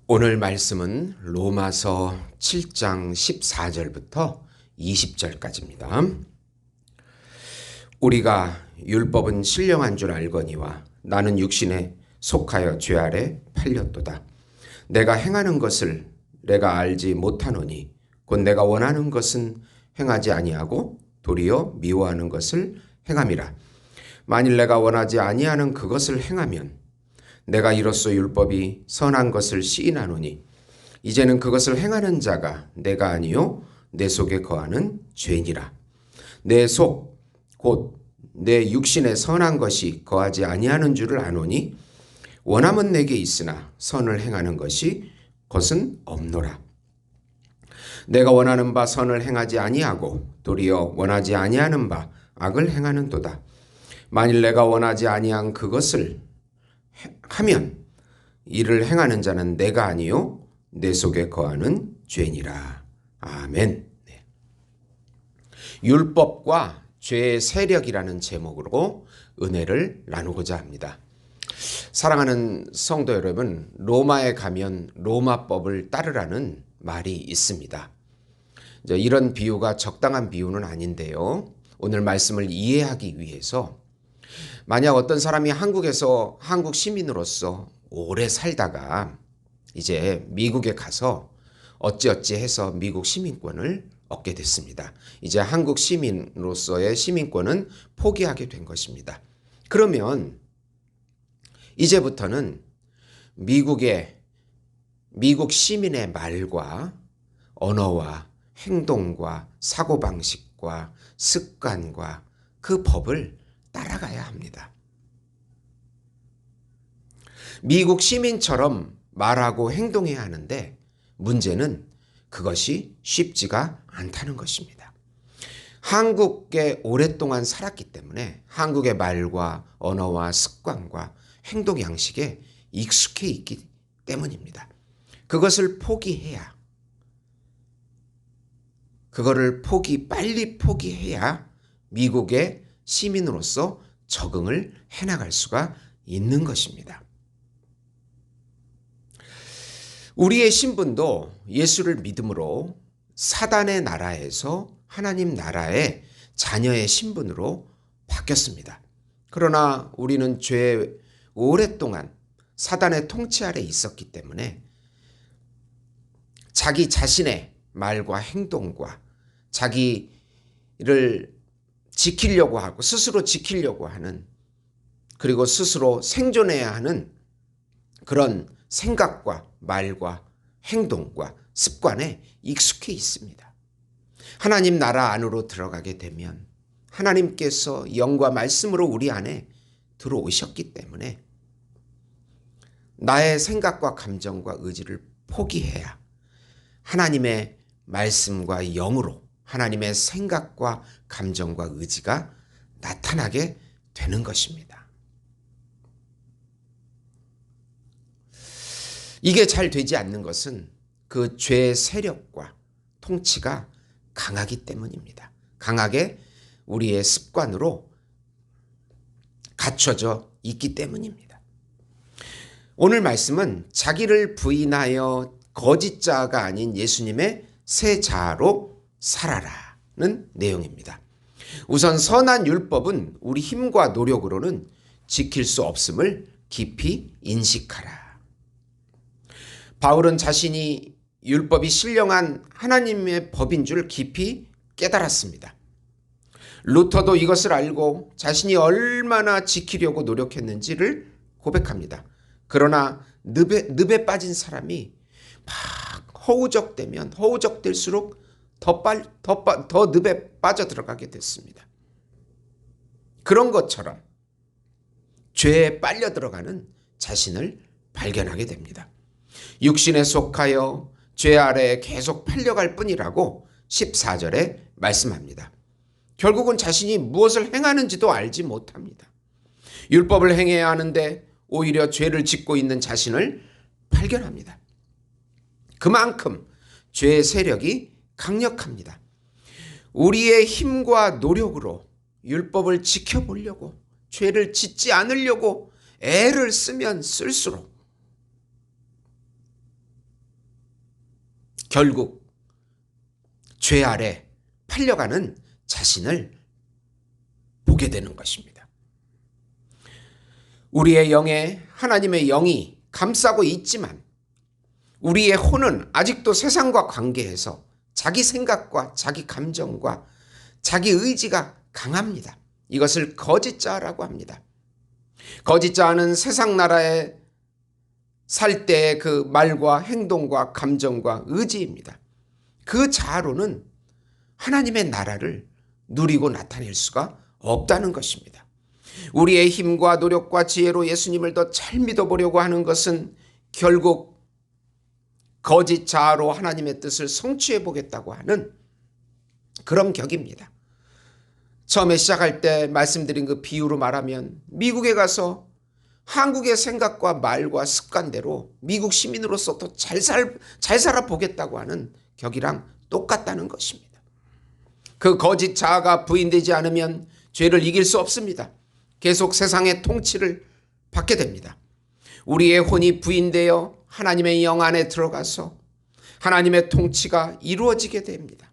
오늘 말씀은 로마서 7장 14절부터 20절까지입니다. 우리가 율법은 신령한 줄 알거니와 나는 육신에 속하여 죄 아래 팔렸도다. 내가 행하는 것을 내가 알지 못하노니 곧 내가 원하는 것은 행하지 아니하고 도리어 미워하는 것을 행함이라. 만일 내가 원하지 아니하는 그것을 행하면 내가 이로써 율법이 선한 것을 시인하노니 이제는 그것을 행하는 자가 내가 아니요 내 속에 거하는 죄니라. 내 속 곧 내 육신에 선한 것이 거하지 아니하는 줄을 아노니 원함은 내게 있으나 선을 행하는 것이 것은 없노라. 내가 원하는 바 선을 행하지 아니하고 도리어 원하지 아니하는 바 악을 행하는도다. 만일 내가 원하지 아니한 그것을 하면 이를 행하는 자는 내가 아니요 내 속에 거하는 죄니라. 아멘. 네. 율법과 죄의 세력이라는 제목으로 은혜를 나누고자 합니다. 사랑하는 성도 여러분, 로마에 가면 로마법을 따르라는 말이 있습니다. 이런 비유가 적당한 비유는 아닌데요. 오늘 말씀을 이해하기 위해서 만약 어떤 사람이 한국에서 한국 시민으로서 오래 살다가 이제 미국에 가서 어찌어찌 해서 미국 시민권을 얻게 됐습니다. 이제 한국 시민으로서의 시민권은 포기하게 된 것입니다. 그러면 이제부터는 미국 시민의 말과 언어와 행동과 사고방식과 습관과 그 법을 따라가야 합니다. 미국 시민처럼 말하고 행동해야 하는데 문제는 그것이 쉽지가 않다는 것입니다. 한국에 오랫동안 살았기 때문에 한국의 말과 언어와 습관과 행동 양식에 익숙해 있기 때문입니다. 그것을 포기해야, 그거를 빨리 포기해야 미국의 시민으로서 적응을 해나갈 수가 있는 것입니다. 우리의 신분도 예수를 믿음으로 사단의 나라에서 하나님 나라의 자녀의 신분으로 바뀌었습니다. 그러나 우리는 죄에 오랫동안 사단의 통치 아래 있었기 때문에 자기 자신의 말과 행동과 자기를 지키려고 하고 스스로 지키려고 하는, 그리고 스스로 생존해야 하는 그런 생각과 말과 행동과 습관에 익숙해 있습니다. 하나님 나라 안으로 들어가게 되면 하나님께서 영과 말씀으로 우리 안에 들어오셨기 때문에 나의 생각과 감정과 의지를 포기해야 하나님의 말씀과 영으로 하나님의 생각과 감정과 의지가 나타나게 되는 것입니다. 이게 잘 되지 않는 것은 그 죄의 세력과 통치가 강하기 때문입니다. 강하게 우리의 습관으로 갖춰져 있기 때문입니다. 오늘 말씀은 자기를 부인하여 거짓자가 아닌 예수님의 새 자아로 살아라는 내용입니다. 우선 선한 율법은 우리 힘과 노력으로는 지킬 수 없음을 깊이 인식하라. 바울은 자신이 율법이 신령한 하나님의 법인 줄 깊이 깨달았습니다. 루터도 이것을 알고 자신이 얼마나 지키려고 노력했는지를 고백합니다. 그러나 늪에 빠진 사람이 막 허우적될수록 더 늪에 빠져들어가게 됐습니다. 그런 것처럼 죄에 빨려 들어가는 자신을 발견하게 됩니다. 육신에 속하여 죄 아래에 계속 팔려갈 뿐이라고 14절에 말씀합니다. 결국은 자신이 무엇을 행하는지도 알지 못합니다. 율법을 행해야 하는데 오히려 죄를 짓고 있는 자신을 발견합니다. 그만큼 죄의 세력이 강력합니다. 우리의 힘과 노력으로 율법을 지켜보려고, 죄를 짓지 않으려고 애를 쓰면 쓸수록 결국 죄 아래 팔려가는 자신을 보게 되는 것입니다. 우리의 영에 하나님의 영이 감싸고 있지만 우리의 혼은 아직도 세상과 관계해서 자기 생각과 자기 감정과 자기 의지가 강합니다. 이것을 거짓자라고 합니다. 거짓자는 세상 나라에 살 때의 그 말과 행동과 감정과 의지입니다. 그 자아로는 하나님의 나라를 누리고 나타낼 수가 없다는 것입니다. 우리의 힘과 노력과 지혜로 예수님을 더 잘 믿어보려고 하는 것은 결국 거짓 자아로 하나님의 뜻을 성취해 보겠다고 하는 그런 격입니다. 처음에 시작할 때 말씀드린 그 비유로 말하면 미국에 가서 한국의 생각과 말과 습관대로 미국 시민으로서 더 잘 살아 보겠다고 하는 격이랑 똑같다는 것입니다. 그 거짓 자아가 부인되지 않으면 죄를 이길 수 없습니다. 계속 세상의 통치를 받게 됩니다. 우리의 혼이 부인되어 하나님의 영 안에 들어가서 하나님의 통치가 이루어지게 됩니다.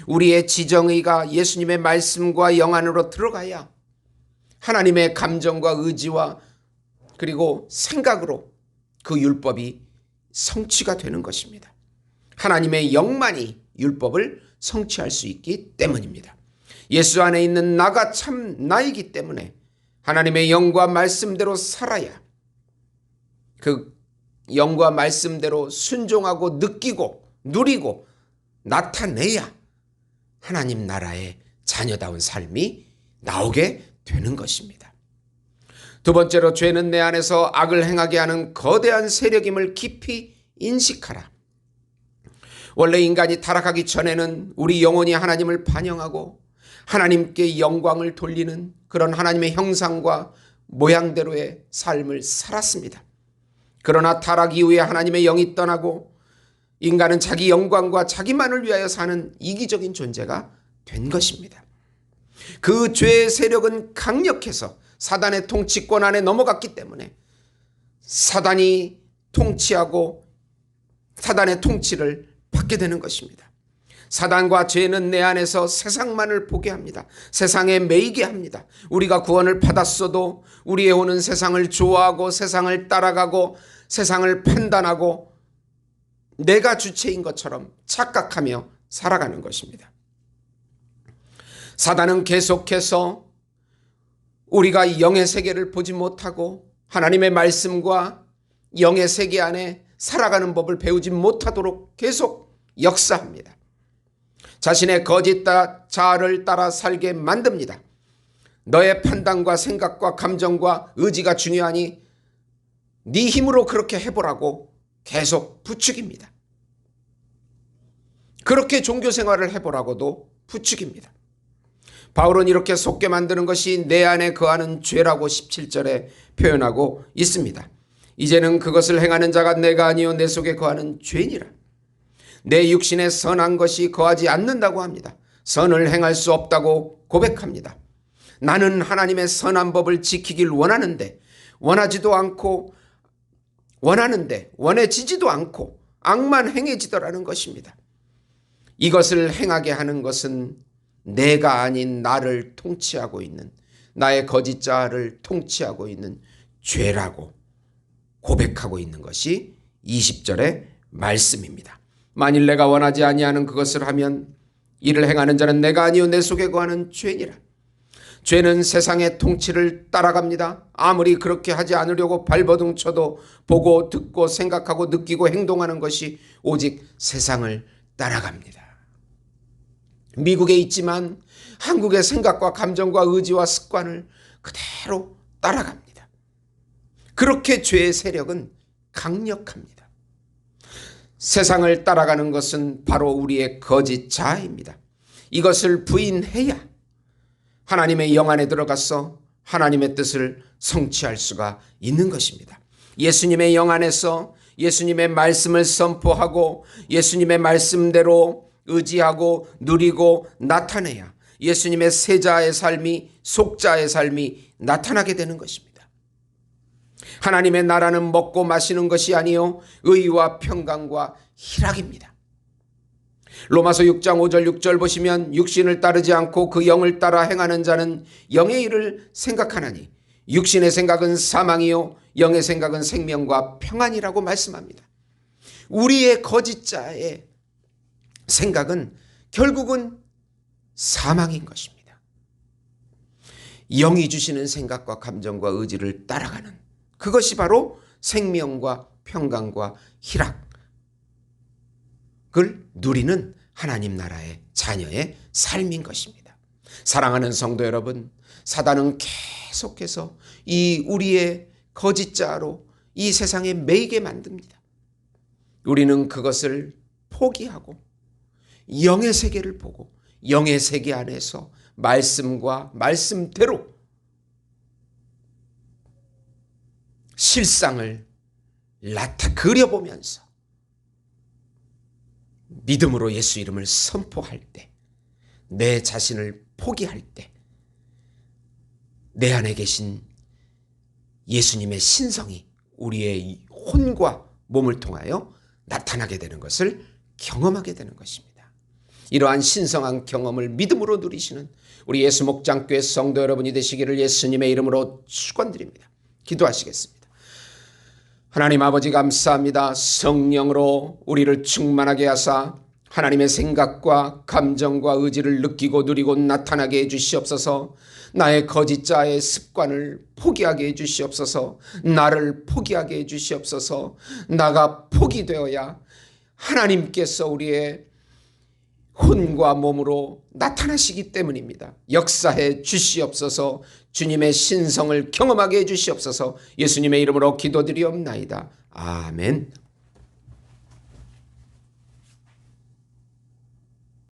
우리의 지정의가 예수님의 말씀과 영 안으로 들어가야 하나님의 감정과 의지와 그리고 생각으로 그 율법이 성취가 되는 것입니다. 하나님의 영만이 율법을 성취할 수 있기 때문입니다. 예수 안에 있는 나가 참 나이기 때문에 하나님의 영과 말씀대로 살아야 그 영과 말씀대로 순종하고 느끼고 누리고 나타내야 하나님 나라의 자녀다운 삶이 나오게 되는 것입니다. 두 번째로 죄는 내 안에서 악을 행하게 하는 거대한 세력임을 깊이 인식하라. 원래 인간이 타락하기 전에는 우리 영혼이 하나님을 반영하고 하나님께 영광을 돌리는 그런 하나님의 형상과 모양대로의 삶을 살았습니다. 그러나 타락 이후에 하나님의 영이 떠나고 인간은 자기 영광과 자기만을 위하여 사는 이기적인 존재가 된 것입니다. 그 죄의 세력은 강력해서 사단의 통치권 안에 넘어갔기 때문에 사단이 통치하고 사단의 통치를 받게 되는 것입니다. 사단과 죄는 내 안에서 세상만을 보게 합니다. 세상에 매이게 합니다. 우리가 구원을 받았어도 우리의 혼은 세상을 좋아하고 세상을 따라가고 세상을 판단하고 내가 주체인 것처럼 착각하며 살아가는 것입니다. 사단은 계속해서 우리가 영의 세계를 보지 못하고 하나님의 말씀과 영의 세계 안에 살아가는 법을 배우지 못하도록 계속 역사합니다. 자신의 거짓 자아를 따라 살게 만듭니다. 너의 판단과 생각과 감정과 의지가 중요하니 네 힘으로 그렇게 해보라고 계속 부추깁니다. 그렇게 종교 생활을 해보라고도 부추깁니다. 바울은 이렇게 속게 만드는 것이 내 안에 거하는 죄라고 17절에 표현하고 있습니다. 이제는 그것을 행하는 자가 내가 아니요 내 속에 거하는 죄니라. 내 육신에 선한 것이 거하지 않는다고 합니다. 선을 행할 수 없다고 고백합니다. 나는 하나님의 선한 법을 지키길 원하는데 원하지도 않고 원해지지도 않고 악만 행해지더라는 것입니다. 이것을 행하게 하는 것은 내가 아닌 나를 통치하고 있는 나의 거짓 자아를 통치하고 있는 죄라고 고백하고 있는 것이 20절의 말씀입니다. 만일 내가 원하지 아니하는 그것을 하면 이를 행하는 자는 내가 아니요 내 속에 거하는 죄니라. 죄는 세상의 통치를 따라갑니다. 아무리 그렇게 하지 않으려고 발버둥 쳐도 보고 듣고 생각하고 느끼고 행동하는 것이 오직 세상을 따라갑니다. 미국에 있지만 한국의 생각과 감정과 의지와 습관을 그대로 따라갑니다. 그렇게 죄의 세력은 강력합니다. 세상을 따라가는 것은 바로 우리의 거짓 자아입니다. 이것을 부인해야 하나님의 영 안에 들어가서 하나님의 뜻을 성취할 수가 있는 것입니다. 예수님의 영 안에서 예수님의 말씀을 선포하고 예수님의 말씀대로 의지하고 누리고 나타내야 예수님의 세자의 삶이 속자의 삶이 나타나게 되는 것입니다. 하나님의 나라는 먹고 마시는 것이 아니요 의와 평강과 희락입니다. 로마서 6장 5절 6절 보시면 육신을 따르지 않고 그 영을 따라 행하는 자는 영의 일을 생각하나니 육신의 생각은 사망이요 영의 생각은 생명과 평안이라고 말씀합니다. 우리의 거짓자의 생각은 결국은 사망인 것입니다. 영이 주시는 생각과 감정과 의지를 따라가는 그것이 바로 생명과 평강과 희락을 누리는 하나님 나라의 자녀의 삶인 것입니다. 사랑하는 성도 여러분, 사단은 계속해서 이 우리의 거짓자로 이 세상에 매이게 만듭니다. 우리는 그것을 포기하고 영의 세계를 보고 영의 세계 안에서 말씀과 말씀대로 실상을 그려보면서 믿음으로 예수 이름을 선포할 때, 내 자신을 포기할 때 내 안에 계신 예수님의 신성이 우리의 혼과 몸을 통하여 나타나게 되는 것을 경험하게 되는 것입니다. 이러한 신성한 경험을 믿음으로 누리시는 우리 예수 목장교회 성도 여러분이 되시기를 예수님의 이름으로 축원드립니다. 기도하시겠습니다. 하나님 아버지 감사합니다. 성령으로 우리를 충만하게 하사 하나님의 생각과 감정과 의지를 느끼고 누리고 나타나게 해주시옵소서. 나의 거짓자의 습관을 포기하게 해주시옵소서. 나를 포기하게 해주시옵소서. 나가 포기되어야 하나님께서 우리의 혼과 몸으로 나타나시기 때문입니다. 역사해 주시옵소서. 주님의 신성을 경험하게 해주시옵소서. 예수님의 이름으로 기도드리옵나이다. 아멘.